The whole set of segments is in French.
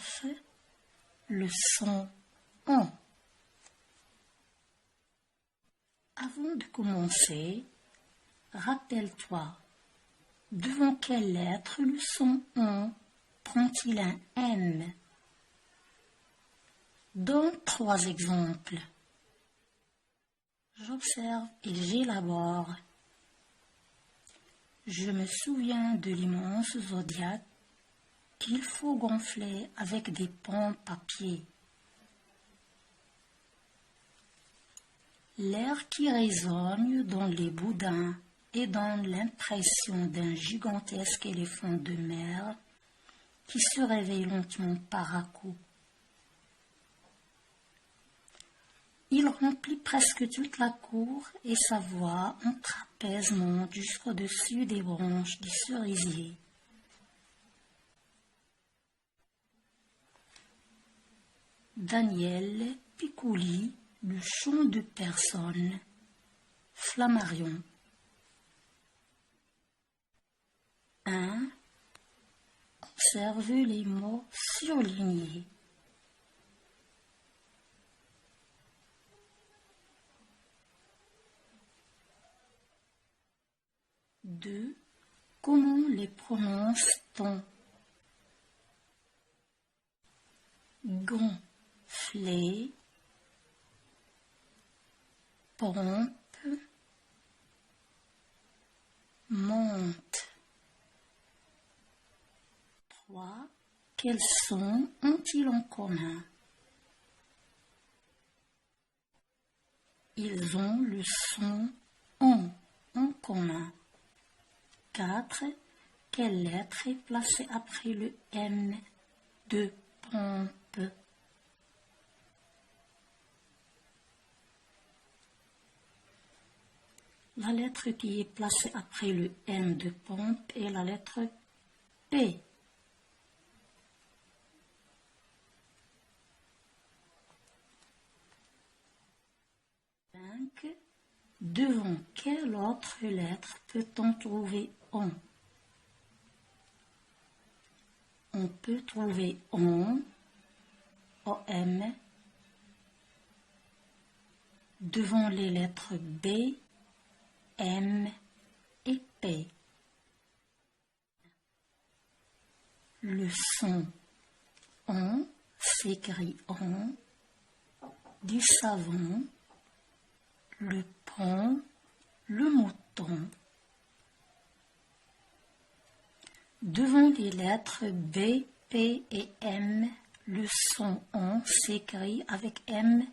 paragraphe, le son on. Avant de commencer, rappelle-toi, devant quelle lettre le son on prend-il un M? Donne 3 exemples. J'observe et j'élabore. Je me souviens de l'immense zodiaque qu'il faut gonfler avec des pompes à pied. L'air qui résonne dans les boudins et donne l'impression d'un gigantesque éléphant de mer qui se réveille lentement par à coup. Il remplit presque toute la cour et sa voix en trapèze monte jusqu'au-dessus des branches du cerisier. Daniel Picouli, le chant de personne, Flammarion. 1. Observe les mots surlignés. 2. Comment les prononce-t-on? Gonfler, pompe, monte. 3. Quels sons ont-ils en commun? Ils ont le son on en commun. 4. Quelle lettre est placée après le M de pompe? La lettre qui est placée après le M de pompe est la lettre P. Devant quelle autre lettre peut-on trouver on? On peut trouver OM, devant les lettres B, M et P. Le son on s'écrit on, du savon, le pont, le mouton. Devant les lettres B, P et M, le son on s'écrit avec M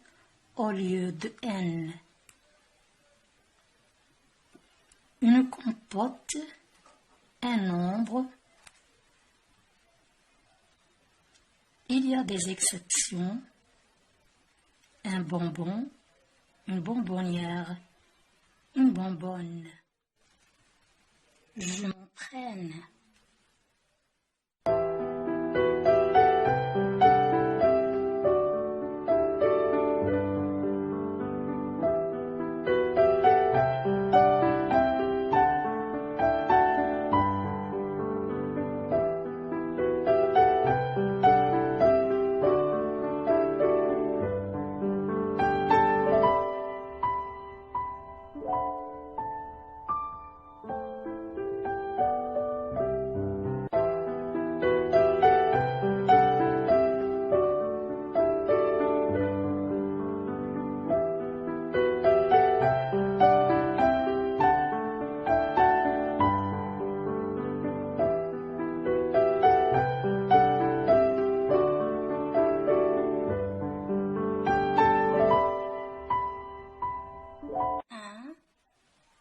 au lieu de N. Une compote, un nombre. Il y a des exceptions. Un bonbon, une bonbonnière, une bonbonne. Je m'entraîne.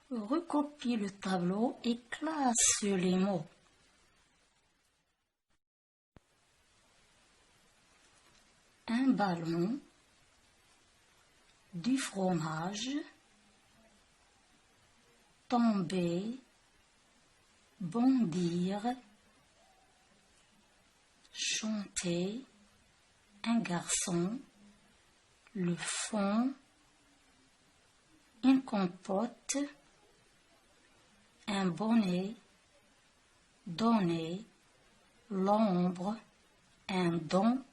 Recopie le tableau et classe les mots. Un ballon, du fromage, tomber, bondir, chanter, un garçon, le fond, une compote, un bonnet, donner, l'ombre, un don,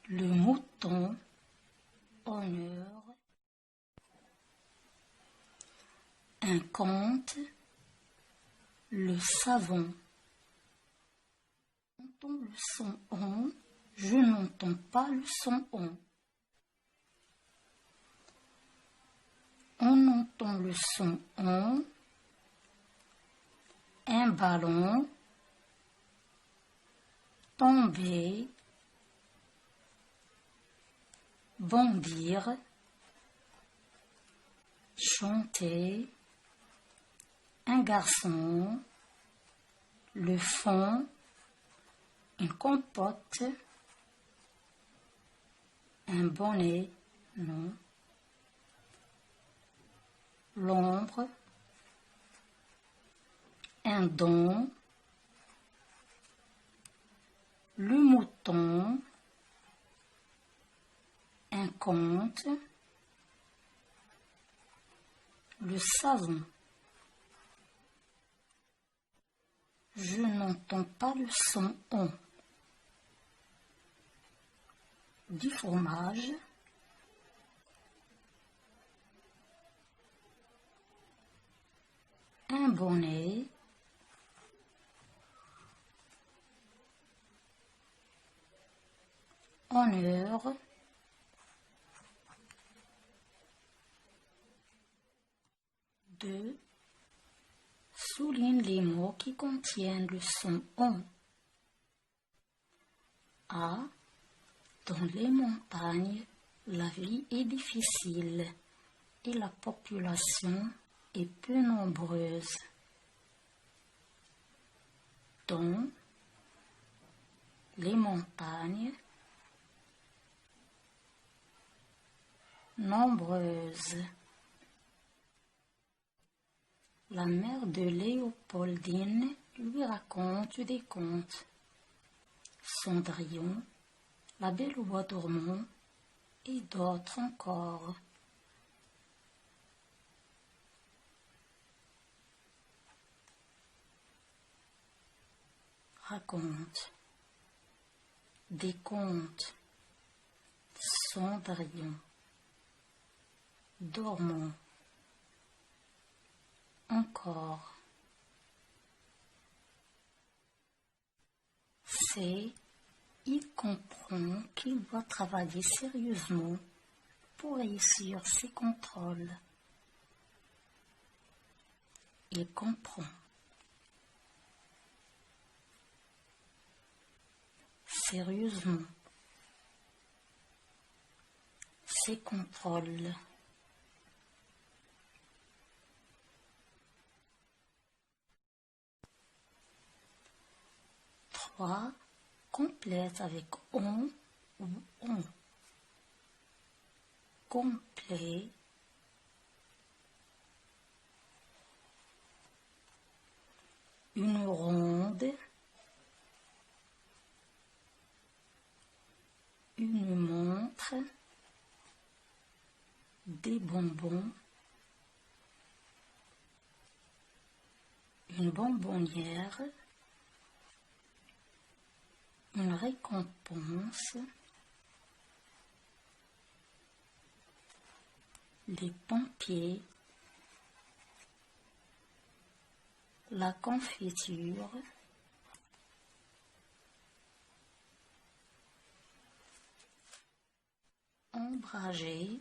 le mouton, honneur, un conte, le savon. J'entends le son on, je n'entends pas le son on. On entend le son on, un ballon, tomber, bondir, chanter, un garçon, le fond, une compote, un bonnet, non, l'ombre, un don, le mouton, un conte, le savon. Je n'entends pas le son on. Du fromage, un bonnet, honneur, deux, souligne les mots qui contiennent le son on. A. Dans les montagnes, la vie est difficile et la population est peu nombreuse. Dans les montagnes, nombreuses. La mère de Léopoldine lui raconte des contes. Cendrillon, La Belle au bois dormant et d'autres encore. Raconte des contes. Cendrillon, dormant, encore. C'est il comprend qu'il doit travailler sérieusement pour réussir ses contrôles. Il comprend. Sérieusement. Ses contrôles. Trois. Complète avec on ou on. Complet. Une ronde. Une montre. Des bonbons. Une bonbonnière. Une récompense, les pompiers, la confiture, ombrager,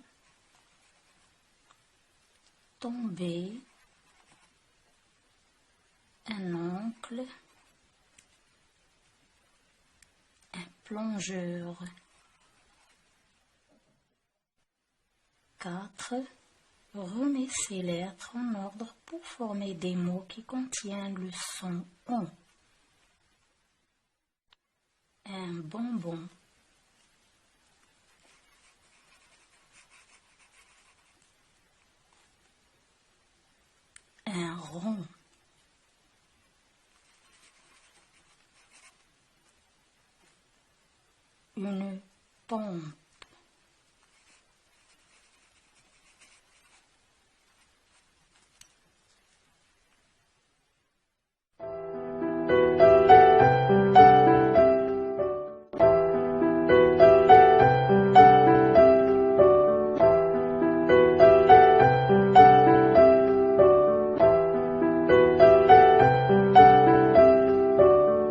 tomber, un oncle, plongeur. 4. Remets ces lettres en ordre pour former des mots qui contiennent le son on. Un bonbon. Un rond. Une